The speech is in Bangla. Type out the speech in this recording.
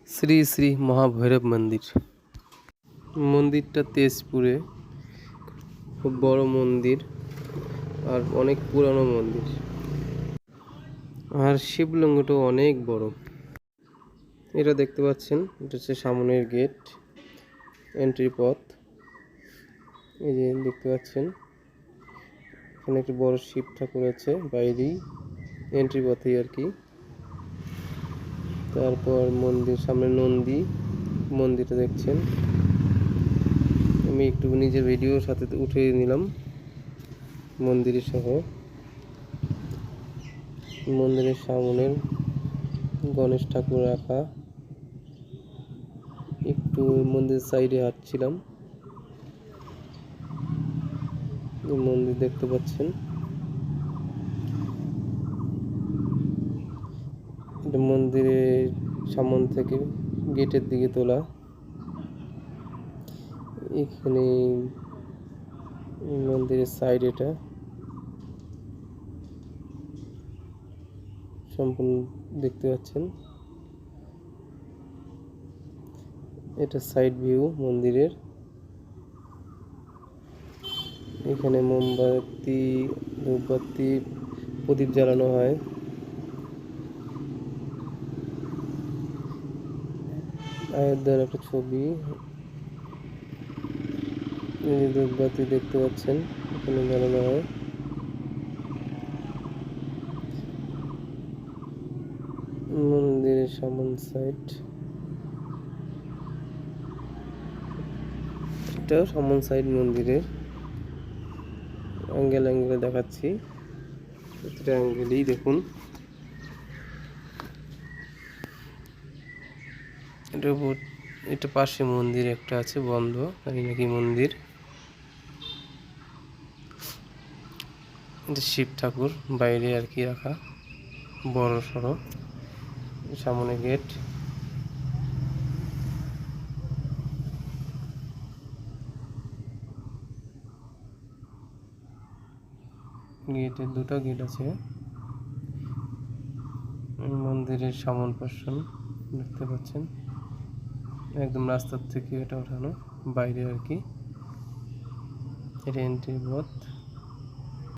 শ্রী শ্রী মহাভৈরব মন্দির। মন্দিরটা তেজপুরে, খুব বড় মন্দির আর অনেক পুরানো মন্দির, আর শিবলিঙ্গটাও অনেক বড়। এটা দেখতে পাচ্ছেন, এটা হচ্ছে সামনের গেট, এন্ট্রি পথ। এই যে দেখতে পাচ্ছেন এখানে একটি বড় শিব ঠাকুর আছে, বাইরেই এন্ট্রি পথেই আর কি। তারপর মন্দির সামনে নন্দী, মন্দিরটা দেখছেন। আমি একটু নিজের ভিডিওর সাথে উঠে নিলাম মন্দিরের সহ। মন্দিরের সামনের গণেশ ঠাকুর রাখা। একটু মন্দিরের সাইডে হাঁটছিলাম, মন্দির দেখতে পাচ্ছেন। এটা মন্দিরের সামন থেকে গেটের দিকে তোলা। এখানে মন্দিরের সাইড, এটা সম্পূর্ণ দেখতে পাচ্ছেন। এটা সাইড ভিউ মন্দিরের। এখানে মোমবাতি, ধূপবাতি, প্রদীপ জ্বালানো হয়। আয়োধ্যার একটা ছবি, ধূপবাতি দেখতে পাচ্ছেন এখানে জ্বালানো হয়। মন্দিরের সামন সাইড, এটা সামন সাইড মন্দিরের। অ্যাঙ্গেলে দেখাচ্ছি, প্রতিটা অ্যাঙ্গেলেই দেখুন। এটা পাশে মন্দির একটা আছে বন্ধ, জানি নাকি মন্দির। এটা শিব ঠাকুর বাইরে আর কি রাখা, বড় সড়ো। সামনে গেট, গেটের দুটো গেট আছে। মন্দিরের সামন পোর্শন দেখতে পাচ্ছেন, একদম রাস্তার থেকে এটা ওঠানো বাইরে আর কি। এটা এন্ট্রি পথ।